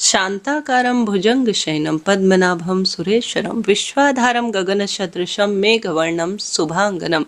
शांताकारं भुजंगशयनं पद्मनाभं सुरेश्वरं विश्वाधारं गगनसदृशं मेघवर्णं शुभांगनं।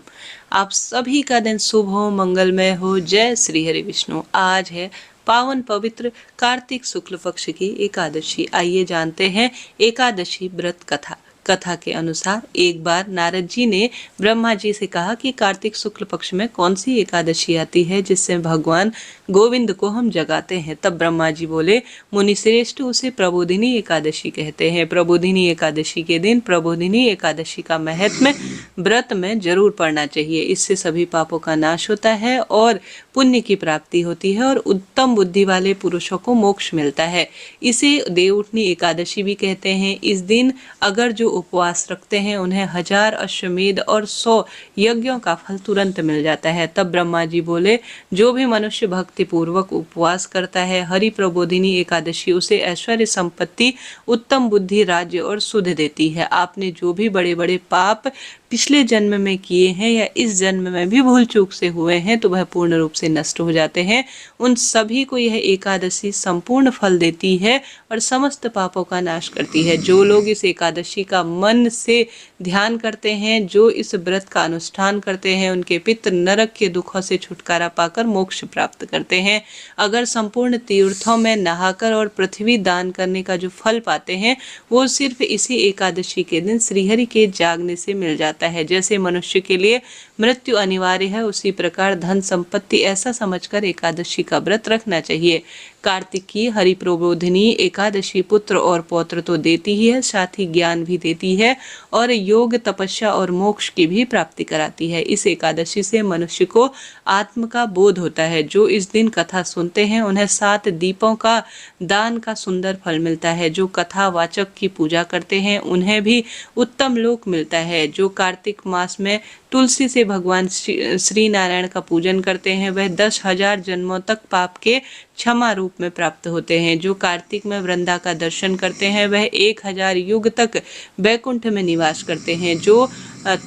आप सभी का दिन शुभ हो, मंगलमय हो। जय श्री हरि विष्णु। आज है पावन पवित्र कार्तिक शुक्ल पक्ष की एकादशी। आइए जानते हैं एकादशी व्रत कथा। कथा के अनुसार एक बार नारद जी ने ब्रह्मा जी से कहा कि कार्तिक शुक्ल पक्ष में कौन सी एकादशी आती है जिससे भगवान गोविंद को हम जगाते हैं। तब ब्रह्मा जी बोले, मुनि श्रेष्ठ, उसे प्रबोधिनी एकादशी कहते हैं। प्रबोधिनी एकादशी के दिन प्रबोधिनी एकादशी का महात्म्य व्रत में जरूर पढ़ना चाहिए। इससे सभी पापों का नाश होता है और पुण्य की प्राप्ति होती है और उत्तम बुद्धि वाले पुरुषों को मोक्ष मिलता है। इसे देवउठनी एकादशी भी कहते हैं। इस दिन अगर जो उपवास रखते हैं उन्हें 1000 अश्वमेध और 100 यज्ञों का फल तुरंत मिल जाता है। तब ब्रह्मा जी बोले, जो भी मनुष्य भक्ति पूर्वक उपवास करता है, हरि प्रबोधिनी एकादशी उसे ऐश्वर्य, संपत्ति, उत्तम बुद्धि, राज्य और सुध देती है। आपने जो भी बड़े बड़े पाप पिछले जन्म में किए हैं या इस जन्म में भी भूल चूक से हुए हैं तो वह पूर्ण रूप से नष्ट हो जाते हैं। उन सभी को यह एकादशी संपूर्ण फल देती है और समस्त पापों का नाश करती है। जो लोग इस एकादशी का मन से ध्यान करते हैं, जो इस व्रत का अनुष्ठान करते हैं, उनके पितृ नरक के दुखों से छुटकारा पाकर मोक्ष प्राप्त करते हैं। अगर संपूर्ण तीर्थों में नहाकर और पृथ्वी दान करने का जो फल पाते हैं वो सिर्फ इसी एकादशी के दिन श्रीहरि के जागने से मिल जाता है। जैसे मनुष्य के लिए मृत्यु अनिवार्य है, उसी प्रकार धन संपत्ति ऐसा समझकर एकादशी का व्रत रखना चाहिए। कार्तिक की हरि प्रबोधिनी एकादशी पुत्र और पौत्र तो देती ही है, साथ ही ज्ञान भी देती है और योग, तपस्या और मोक्ष की भी प्राप्ति कराती है। इस एकादशी से मनुष्य को आत्म का बोध होता है। जो इस दिन कथा सुनते हैं उन्हें 7 दीपों का दान का सुंदर फल मिलता है। जो कथा वाचक की पूजा करते हैं उन्हें भी उत्तम लोक मिलता है। जो कार्तिक मास में तुलसी से भगवान श्री नारायण का पूजन करते हैं वह 10,000 जन्मों तक पाप के क्षमा रूप में प्राप्त होते हैं। जो कार्तिक में वृंदा का दर्शन करते हैं वह 1000 युग तक वैकुंठ में निवास करते हैं। जो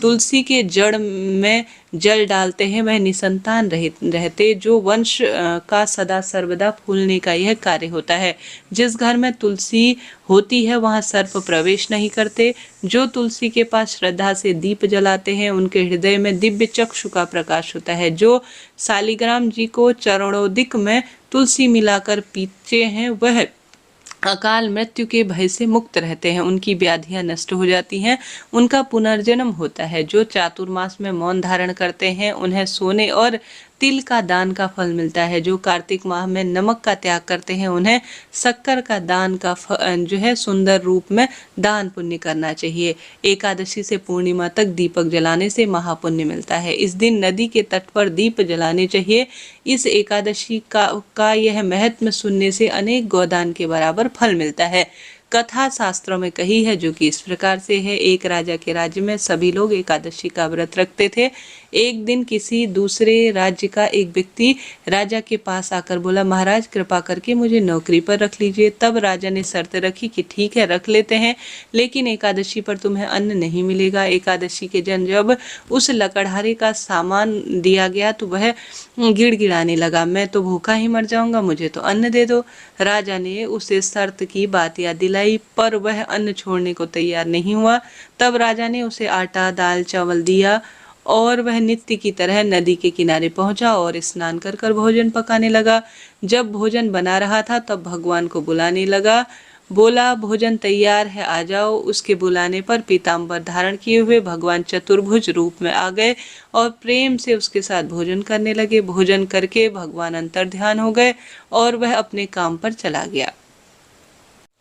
तुलसी के जड़ में जल डालते हैं वह निसंतान रहते। जो वंश का सदा सर्वदा फूलने का यह कार्य होता है। जिस घर में तुलसी होती है वहां सर्प प्रवेश नहीं करते। जो तुलसी के पास श्रद्धा से दीप जलाते हैं उनके हृदय में दिव्य चक्षु का प्रकाश होता है। जो शालिग्राम जी को चरणोदिक में तुलसी मिलाकर पीते हैं वह अकाल मृत्यु के भय से मुक्त रहते हैं। उनकी व्याधियां नष्ट हो जाती हैं, उनका पुनर्जन्म होता है। जो चातुर्मास में मौन धारण करते हैं उन्हें सोने और तिल का दान का फल मिलता है। जो कार्तिक माह में नमक का त्याग करते हैं उन्हें शक्कर का दान का जो है सुंदर रूप में दान पुण्य करना चाहिए। एकादशी से पूर्णिमा तक दीपक जलाने से महापुण्य मिलता है। इस दिन नदी के तट पर दीप जलाने चाहिए। इस एकादशी का यह महत्व सुनने से अनेक गोदान के बराबर फल मिलता है। कथा शास्त्रों में कही है जो कि इस प्रकार से है। एक राजा के राज्य में सभी लोग एकादशी का व्रत रखते थे। एक दिन किसी दूसरे राज्य का एक व्यक्ति राजा के पास आकर बोला, महाराज कृपा करके मुझे नौकरी पर रख लीजिए। तब राजा ने शर्त रखी कि ठीक है रख लेते हैं, लेकिन एकादशी पर तुम्हें अन्न नहीं मिलेगा। एकादशी के दिन जब उस लकड़हारे का सामान दिया गया तो वह गिड़गिड़ाने लगा, मैं तो भूखा ही मर जाऊंगा, मुझे तो अन्न दे दो। राजा ने उसे शर्त की बात याद दिलाई पर वह अन्न छोड़ने को तैयार नहीं हुआ। तब राजा ने उसे आटा, दाल, चावल दिया और वह नित्य की तरह नदी के किनारे पहुंचा और स्नान कर कर भोजन पकाने लगा। जब भोजन बना रहा था तब भगवान को बुलाने लगा, बोला भोजन तैयार है आ जाओ। उसके बुलाने पर पीताम्बर धारण किए हुए भगवान चतुर्भुज रूप में आ गए और प्रेम से उसके साथ भोजन करने लगे। भोजन करके भगवान अंतर ध्यान हो गए और वह अपने काम पर चला गया।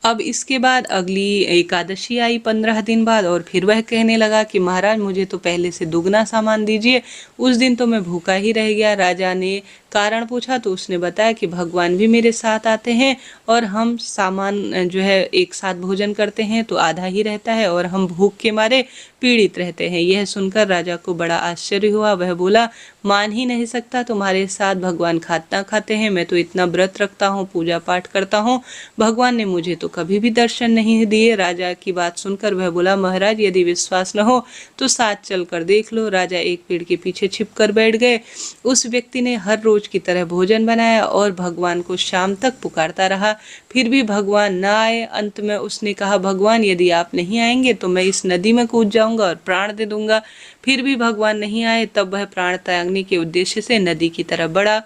अब इसके बाद अगली एकादशी आई 15 दिन बाद और फिर वह कहने लगा कि महाराज मुझे तो पहले से दुगना सामान दीजिए। उस दिन तो मैं भूखा ही रह गया। राजा ने कारण पूछा तो उसने बताया कि भगवान भी मेरे साथ आते हैं और हम सामान जो है एक साथ भोजन करते हैं तो आधा ही रहता है और हम भूख के मारे पीड़ित रहते हैं। यह सुनकर राजा को बड़ा आश्चर्य हुआ। वह बोला, मान ही नहीं सकता, तुम्हारे साथ भगवान खाता खाते हैं। मैं तो इतना व्रत रखता हूँ, पूजा पाठ करता हूँ, भगवान ने मुझे तो कभी भी दर्शन नहीं दिए। राजा की बात सुनकर वह बोला, महाराज यदि विश्वास न हो तो साथ चल कर देख लो। राजा एक पेड़ के पीछे छिप कर बैठ गए। उस व्यक्ति ने हर रोज रोज की तरह भोजन बनाया और भगवान को शाम तक पुकारता रहा, फिर भी भगवान न आए। अंत में उसने कहा, भगवान यदि आप नहीं आएंगे तो मैं इस नदी में कूद जाऊंगा और प्राण दे दूंगा। फिर भी भगवान नहीं आए। तब वह प्राण त्यागने के उद्देश्य से नदी की तरफ बढ़ा।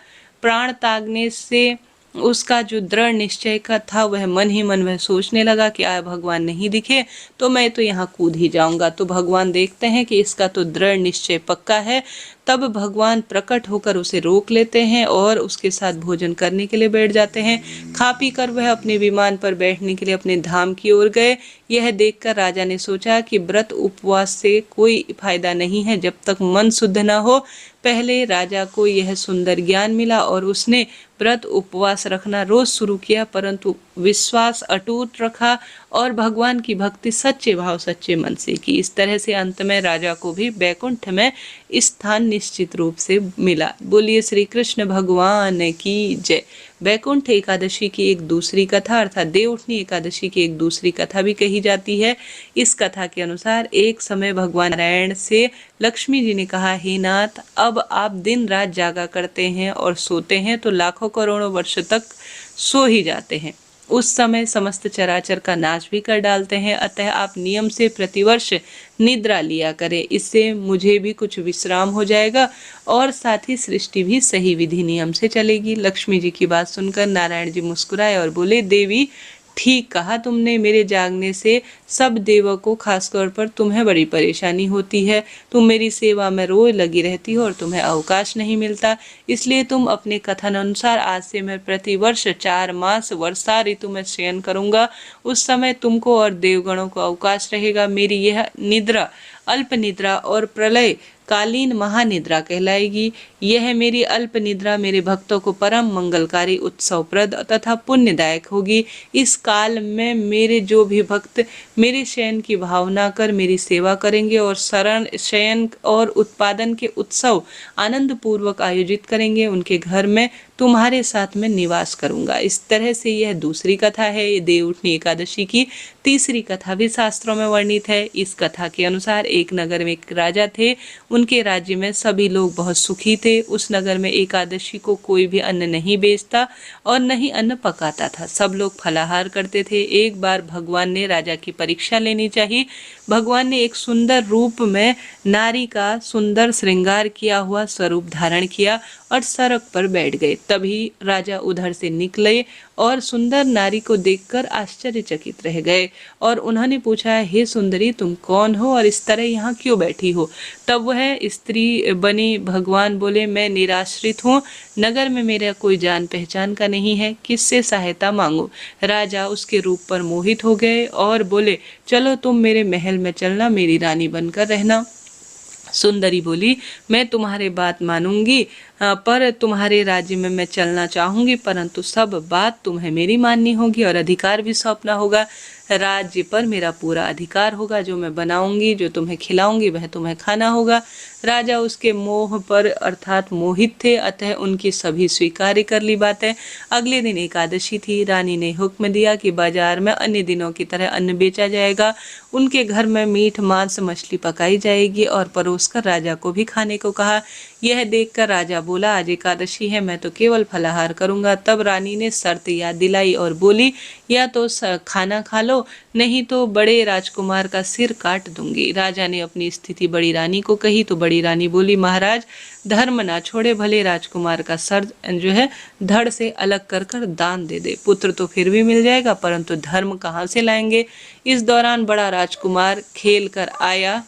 प्राण त्यागने से उसका जो दृढ़ निश्चय का था, वह मन ही मन वह सोचने लगा कि आए भगवान नहीं दिखे तो मैं तो यहाँ कूद ही जाऊंगा। तो भगवान देखते हैं कि इसका तो दृढ़ निश्चय पक्का है। तब भगवान प्रकट होकर उसे रोक लेते हैं और उसके साथ भोजन करने के लिए बैठ जाते हैं। खा पी कर वह अपने विमान पर बैठने के लिए अपने धाम की ओर गए। यह देखकर राजा ने सोचा कि व्रत उपवास से कोई फायदा नहीं है जब तक मन शुद्ध न हो। पहले राजा को यह सुंदर ज्ञान मिला और उसने व्रत उपवास रखना रोज शुरू किया, परंतु विश्वास अटूट रखा और भगवान की भक्ति सच्चे भाव सच्चे मन से की। इस तरह से अंत में राजा को भी वैकुंठ में स्थान निश्चित रूप से मिला। बोलिए श्री कृष्ण भगवान की जय। वैकुंठ एकादशी की एक दूसरी कथा अर्थात देवउठनी एकादशी की एक दूसरी कथा भी कही जाती है। इस कथा के अनुसार एक समय भगवान नारायण से लक्ष्मी जी ने कहा, हे नाथ, अब आप दिन रात जागा करते हैं और सोते हैं तो लाखों करोड़ों वर्ष तक सो ही जाते हैं। उस समय समस्त चराचर का नाश भी कर डालते हैं, अतः आप नियम से प्रतिवर्ष निद्रा लिया करें। इससे मुझे भी कुछ विश्राम हो जाएगा और साथ ही सृष्टि भी सही विधि नियम से चलेगी। लक्ष्मी जी की बात सुनकर नारायण जी मुस्कुराए और बोले, देवी ठीक कहा तुमने, मेरे जागने से सब देवों को खासतौर पर तुम्हें बड़ी परेशानी होती है। तुम मेरी सेवा में रोज लगी रहती हो और तुम्हें अवकाश नहीं मिलता, इसलिए तुम अपने कथन अनुसार आज से मैं प्रतिवर्ष 4 मास वर्षा ऋतु में शयन करूंगा। उस समय तुमको और देवगणों को अवकाश रहेगा। मेरी यह निद्रा अल्प निद्रा और प्रलय कालीन महानिद्रा कहलाएगी। यह मेरी अल्प निद्रा मेरे भक्तों को परम मंगलकारी, उत्सवप्रद तथा पुण्यदायक होगी। इस काल में मेरे जो भी भक्त मेरे शयन की भावना कर मेरी सेवा करेंगे और शरण शयन और उत्पादन के उत्सव आनंद पूर्वक आयोजित करेंगे, उनके घर में तुम्हारे साथ में निवास करूंगा। इस तरह से यह दूसरी कथा है। देवउठनी एकादशी की तीसरी कथा भी शास्त्रों में वर्णित है। इस कथा के अनुसार एक नगर में एक राजा थे। उनके राज्य में सभी लोग बहुत सुखी थे। उस नगर में एकादशी को कोई भी अन्न नहीं बेचता और न ही अन्न पकाता था। सब लोग फलाहार करते थे। एक बार भगवान ने राजा की परीक्षा लेनी चाहिए। भगवान ने एक सुंदर रूप में नारी का सुंदर श्रृंगार किया हुआ स्वरूप धारण किया और सड़क पर बैठ गए। तभी राजा उधर से निकले और सुंदर नारी को देखकर आश्चर्यचकित रह गए और उन्होंने पूछा, हे सुंदरी, तुम कौन हो और इस तरह यहाँ क्यों बैठी हो? तब वह स्त्री बनी भगवान बोले, मैं निराश्रित हूँ, नगर में मेरा कोई जान पहचान का नहीं है, किससे सहायता मांगू? राजा उसके रूप पर मोहित हो गए और बोले, चलो तुम मेरे महल में चलना, मेरी रानी बनकर रहना। सुंदरी बोली, मैं तुम्हारे बात मानूंगी, पर तुम्हारे राज्य में मैं चलना चाहूंगी, परंतु सब बात तुम्हें मेरी माननी होगी और अधिकार भी सौंपना होगा। राज्य पर मेरा पूरा अधिकार होगा। जो मैं बनाऊंगी, जो तुम्हें खिलाऊंगी, वह तुम्हें खाना होगा। राजा उसके मोह पर अर्थात मोहित थे, अतः उनकी सभी स्वीकार कर ली बातें। अगले दिन एकादशी थी। रानी ने हुक्म दिया कि बाजार में अन्य दिनों की तरह अन्न बेचा जाएगा। उनके घर में मीट मांस मछली पकाई जाएगी और परोसकर राजा को भी खाने को कहा। यह देखकर राजा बोला, आज एकादशी है, मैं तो केवल फलाहार करूंगा। तब रानी ने शर्त याद दिलाई और बोली, या तो खाना खा लो, नहीं तो बड़े राजकुमार का सिर काट दूंगी। राजा ने अपनी स्थिति बड़ी रानी को कही तो बड़ी रानी बोली, महाराज, धर्म ना छोड़े, भले राजकुमार का सर जो है धड़ से अलग कर कर दान दे दे। पुत्र तो फिर भी मिल जाएगा, परंतु धर्म कहाँ से लाएंगे? इस दौरान बड़ा राजकुमार खेल कर आया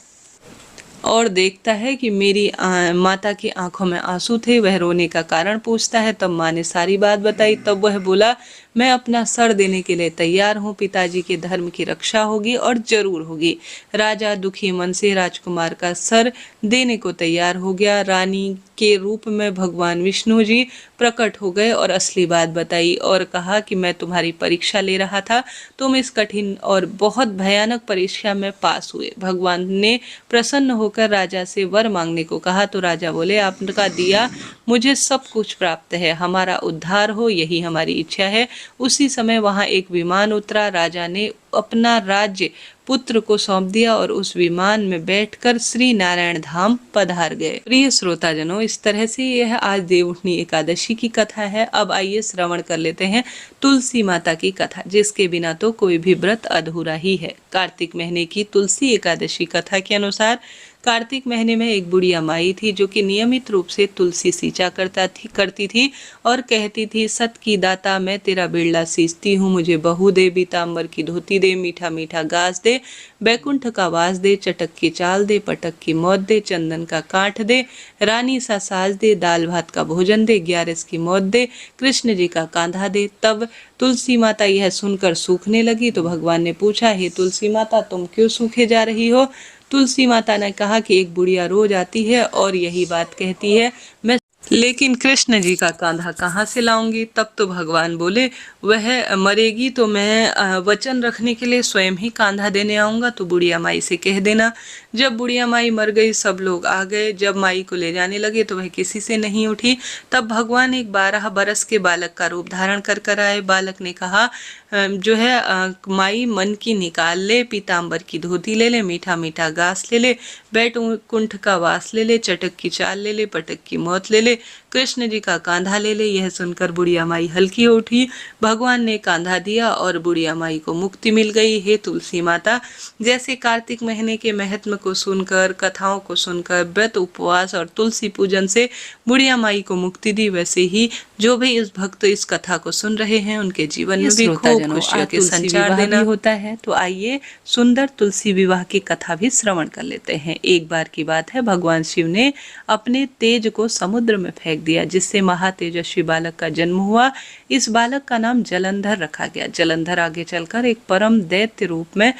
और देखता है कि मेरी माता की आंखों में आंसू थे। वह रोने का कारण पूछता है। तब माँ ने सारी बात बताई। तब वह बोला, मैं अपना सर देने के लिए तैयार हूँ, पिताजी के धर्म की रक्षा होगी और जरूर होगी। राजा दुखी मन से राजकुमार का सर देने को तैयार हो गया। रानी के रूप में भगवान विष्णु जी प्रकट हो गए और असली बात बताई और कहा कि मैं तुम्हारी परीक्षा ले रहा था, तुम इस कठिन और बहुत भयानक परीक्षा में पास हुए। भगवान ने प्रसन्न होकर राजा से वर मांगने को कहा तो राजा बोले, आपका दिया मुझे सब कुछ प्राप्त है, हमारा उद्धार हो यही हमारी इच्छा है। उसी समय वहां एक विमान उतरा। राजा ने अपना राज्य पुत्र को सौंप दिया और उस विमान में बैठकर श्री नारायण धाम पधार गए। प्रिय श्रोताजनों, इस तरह से यह आज देवउठनी एकादशी की कथा है। अब आइए श्रवण कर लेते हैं तुलसी माता की कथा, जिसके बिना तो कोई भी व्रत अधूरा ही है। कार्तिक महीने की तुलसी एकादशी कथा के अनुसार कार्तिक महीने में एक बुढ़िया माई थी जो कि नियमित रूप से तुलसी सींचा करती थी और कहती थी, सत की दाता मैं तेरा बिरला सींचती हूँ, मुझे बहू दे, पीताम्बर की धोती दे, मीठा मीठा घास दे, बैकुंठ का वास दे, चटक की चाल दे, पटक की मौत दे, चंदन का काठ दे, रानी सा साज दे, दाल भात का भोजन दे, 11 की मौत दे, कृष्ण जी का कांधा दे। तब तुलसी माता यह सुनकर सूखने लगी तो भगवान ने पूछा, हे तुलसी माता, तुम क्यों सूखे जा रही हो? तुलसी माता ने कहा कि एक बुढ़िया रोज आती है और यही बात कहती है, मैं लेकिन कृष्ण जी का कांधा कहाँ से लाऊंगी? तब तो भगवान बोले, वह मरेगी तो मैं वचन रखने के लिए स्वयं ही कांधा देने आऊंगा, तो बुढ़िया माई से कह देना। जब बुढ़िया माई मर गई, सब लोग आ गए। जब माई को ले जाने लगे तो वह किसी से नहीं उठी। तब भगवान एक 12 बरस के बालक का रूप धारण कर आए। बालक ने कहा, जो है माई मन की निकाल ले, पीताम्बर की धोती ले ले, मीठा मीठा घास ले ले, बैकुंठ का वास ले ले, चटक की चाल ले ले, पटक की मौत ले ले, कृष्ण जी का कांधा ले ले। यह सुनकर बुढ़िया माई हल्की उठी। भगवान ने कांधा दिया और बुढ़िया माई को मुक्ति मिल गई। हे तुलसी माता, जैसे कार्तिक महीने के महत्व को सुनकर, कथाओं को सुनकर, व्रत उपवास और तुलसी पूजन से बुढ़िया माई को मुक्ति दी, वैसे ही जो भी इस भक्त इस कथा को सुन रहे हैं उनके जीवन में भी खूब खुशियों के संचार देना होता है। तो आइए सुंदर तुलसी विवाह की कथा भी श्रवण कर लेते हैं। एक बार की बात है, भगवान शिव ने अपने तेज को समुद्र में फेंक दिया, जिससे महातेजस्वी बालक का जन्म हुआ। इस बालक का नाम जलंधर रखा गया। जलंधर आगे चलकर एक परम दैत्य रूप में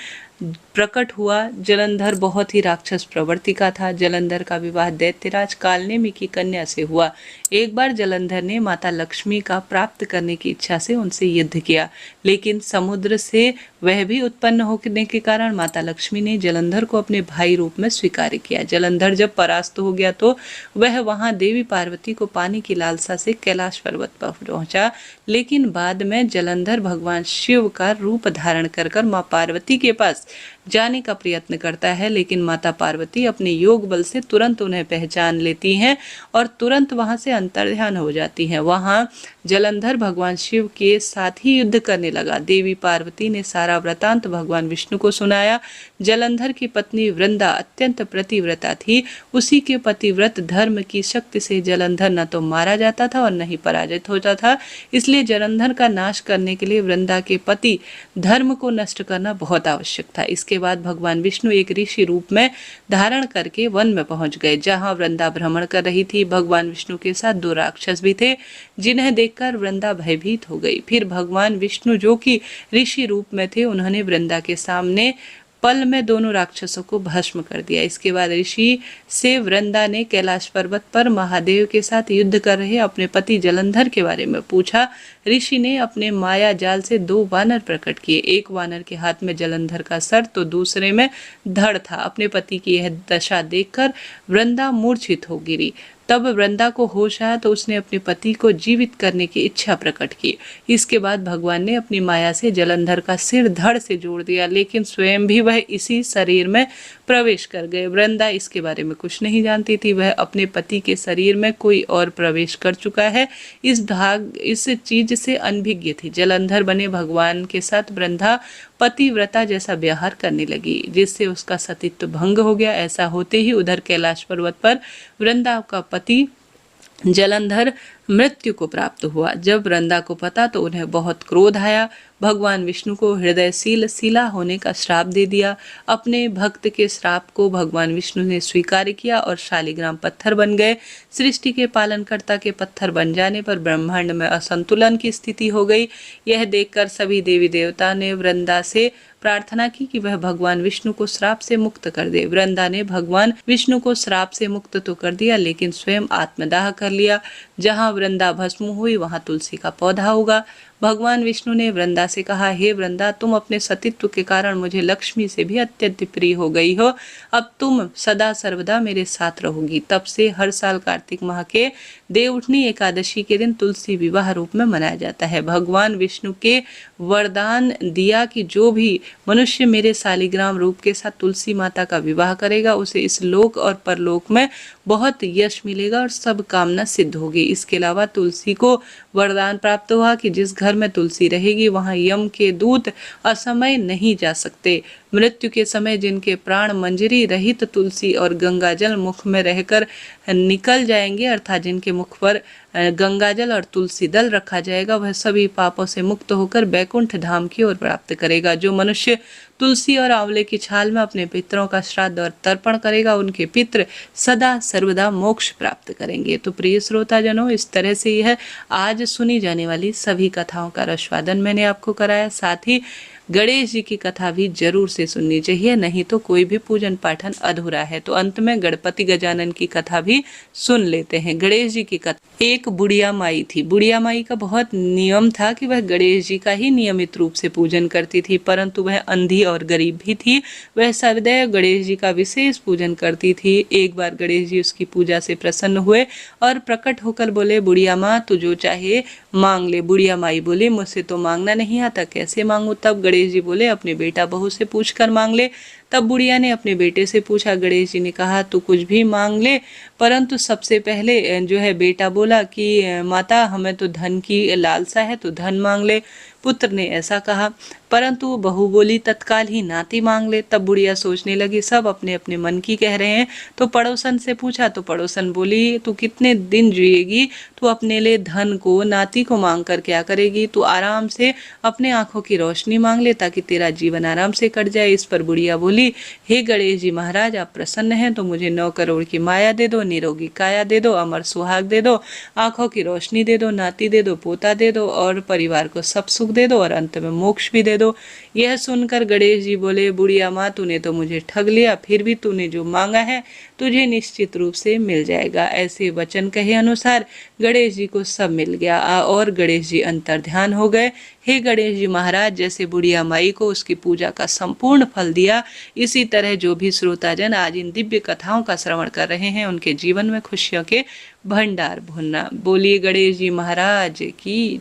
प्रकट हुआ। जलंधर बहुत ही राक्षस प्रवृत्ति का था। जलंधर का विवाह दैत्यराज कालनेमी की कन्या से हुआ। एक बार जलंधर ने माता लक्ष्मी का प्राप्त करने की इच्छा से उनसे युद्ध किया, लेकिन समुद्र से वह भी उत्पन्न होने के कारण माता लक्ष्मी ने जलंधर को अपने भाई रूप में स्वीकार किया। जलंधर जब परास्त हो गया तो वह वहां देवी पार्वती को पाने की लालसा से कैलाश पर्वत पर पहुंचा, लेकिन बाद में जलंधर भगवान शिव का रूप धारण कर मां पार्वती के पास जाने का प्रयत्न करता है, लेकिन माता पार्वती अपने योग बल से तुरंत उन्हें पहचान लेती हैं और तुरंत वहां से अंतर्ध्यान हो जाती हैं। वहां जलंधर भगवान शिव के साथ ही युद्ध करने लगा। देवी पार्वती ने सारा वृतांत भगवान विष्णु को सुनाया। जलंधर की पत्नी वृंदा अत्यंत प्रतिव्रता थी। उसी के पतिव्रत धर्म की शक्ति से जलंधर न तो मारा जाता था और न ही पराजित होता था। इसलिए जलंधर का नाश करने के लिए वृंदा के पति धर्म को नष्ट करना बहुत आवश्यक था। इसके बाद भगवान विष्णु एक ऋषि रूप में धारण करके वन में पहुंच गए, जहां वृंदा भ्रमण कर रही थी। भगवान विष्णु के साथ 2 राक्षस भी थे, जिन्हें देखकर वृंदा भयभीत हो गई। फिर भगवान विष्णु, जो कि ऋषि रूप में थे, उन्होंने वृंदा के सामने पल में दोनों राक्षसों को भस्म कर दिया। इसके बाद ऋषि से वृंदा ने कैलाश पर्वत पर महादेव के साथ युद्ध कर रहे अपने पति जलंधर के बारे में पूछा। ऋषि ने अपने माया जाल से 2 वानर प्रकट किए। एक वानर के हाथ में जलंधर का सर तो दूसरे में धड़ था। अपने पति की यह दशा देखकर वृंदा मूर्छित हो गिरी। तब वृंदा को होश आया तो उसने अपने पति को जीवित करने की इच्छा प्रकट की। इसके बाद भगवान ने अपनी माया से जलंधर का सिर धड़ से जोड़ दिया, लेकिन स्वयं भी वह इसी शरीर में प्रवेश कर गए। वृंदा इसके बारे में कुछ नहीं जानती थी। वह अपने पति के शरीर में कोई और प्रवेश कर चुका है, इस चीज से अनभिज्ञ थी। जलंधर बने भगवान के साथ वृंदा पतिव्रता जैसा व्यवहार करने लगी, जिससे उसका सतीत्व भंग हो गया। ऐसा होते ही उधर कैलाश पर्वत पर वृंदा का पति जलंधर मृत्यु को प्राप्त हुआ। जब वृंदा को पता तो उन्हें बहुत क्रोध आया। भगवान विष्णु को हृदयशील शिला होने का श्राप दे दिया। अपने भक्त के श्राप को भगवान विष्णु ने स्वीकार किया और शालिग्राम पत्थर बन गए। सृष्टि के पालनकर्ता के पत्थर बन जाने पर ब्रह्मांड में असंतुलन की स्थिति हो गई। यह देखकर सभी देवी देवता ने वृंदा से प्रार्थना की कि वह भगवान विष्णु को श्राप से मुक्त कर दे। वृंदा ने भगवान विष्णु को श्राप से मुक्त तो कर दिया, लेकिन स्वयं आत्मदाह कर लिया। जहां वृंदा भस्म हुई वहां तुलसी का पौधा उगा। भगवान विष्णु ने वृंदा से कहा, हे वृंदा, तुम अपने सतीत्व के कारण मुझे लक्ष्मी से भी अत्यंत प्रिय हो गई हो। अब तुम सदा सर्वदा मेरे साथ रहोगी। तब से हर साल कार्तिक माह के देवउठनी एकादशी के दिन तुलसी विवाह रूप में मनाया जाता है। भगवान विष्णु के वरदान दिया कि जो भी मनुष्य मेरे शालिग्राम रूप के साथ तुलसी माता का विवाह करेगा उसे इस लोक और परलोक में बहुत यश मिलेगा और सब कामना सिद्ध होगी। इसके अलावा तुलसी को वरदान प्राप्त हुआ कि जिस घर में तुलसी रहेगी वहां यम के दूत असमय नहीं जा सकते। मृत्यु के समय जिनके प्राण मंजरी रहित तुलसी और गंगाजल मुख में रहकर निकल जाएंगे, अर्थात जिनके मुख पर गंगाजल और तुलसी दल रखा जाएगा, वह सभी पापों से मुक्त होकर बैकुंठ धाम की ओर प्राप्त करेगा। जो मनुष्य तुलसी और आंवले की छाल में अपने पितरों का श्राद्ध और तर्पण करेगा, उनके पितृ सदा सर्वदा मोक्ष प्राप्त करेंगे। तो प्रिय श्रोताजनों, इस तरह से यह आज सुनी जाने वाली सभी कथाओं का रसवादन मैंने आपको कराया। साथ ही गणेश जी की कथा भी जरूर से सुननी चाहिए, नहीं तो कोई भी पूजन पाठन अधूरा है। तो अंत में गणपति गजानन की कथा भी सुन लेते हैं। गणेश जी की कथा। एक बुढ़िया माई थी। बुढ़िया माई का बहुत नियम था कि वह गणेश जी का ही नियमित रूप से पूजन करती थी, परंतु वह अंधी और गरीब भी थी। वह सदैव गणेश जी का विशेष पूजन करती थी। एक बार गणेश जी उसकी पूजा से प्रसन्न हुए और प्रकट होकर बोले, बुढ़िया माँ, तू जो चाहे मांग ले। बुढ़िया माई बोली, मुझसे तो मांगना नहीं आता, कैसे मांगू? तब गणेश जी बोले, अपने बेटा बहू से पूछ कर मांग ले। तब बुढ़िया ने अपने बेटे से पूछा। गणेश जी ने कहा, तू कुछ भी मांग ले, परंतु सबसे पहले जो है बेटा बोला कि माता, हमें तो धन की लालसा है, तो धन मांग ले। पुत्र ने ऐसा कहा, परंतु बहू बोली, तत्काल ही नाती मांग ले। तब बुढ़िया सोचने लगी, सब अपने अपने मन की कह रहे हैं, तो पड़ोसन से पूछा। तो पड़ोसन बोली, तू कितने दिन जिएगी? तू अपने लिए धन को, नाती को मांग कर क्या करेगी? तू आराम से अपने आंखों की रोशनी मांग ले, ताकि तेरा जीवन आराम से कट जाए। इस पर बुढ़िया बोली, हे गणेश जी महाराज, आप प्रसन्न हैं तो मुझे 9 करोड़ की माया दे दो, निरोगी काया दे दो, अमर सुहाग दे दो, आंखों की रोशनी दे दो, नाती दे दो, पोता दे दो और परिवार को सब सुख दे दो और अंत में मोक्ष भी दे दो। यह सुनकर गणेश जी बोले, बुढ़िया माँ, तूने तो मुझे ठग लिया, फिर भी तूने जो मांगा है तुझे निश्चित रूप से मिल जाएगा। ऐसे वचन कहे अनुसार गणेश जी को सब मिल गया और गणेश जी अंतर्ध्यान हो गए। हे गणेश जी महाराज, जैसे बुढ़िया माई को उसकी पूजा का संपूर्ण फल दिया, इसी तरह जो भी श्रोताजन आज इन दिव्य कथाओं का श्रवण कर रहे हैं, उनके जीवन में खुशियों के भंडार भुनना। बोलिए गणेश जी महाराज की।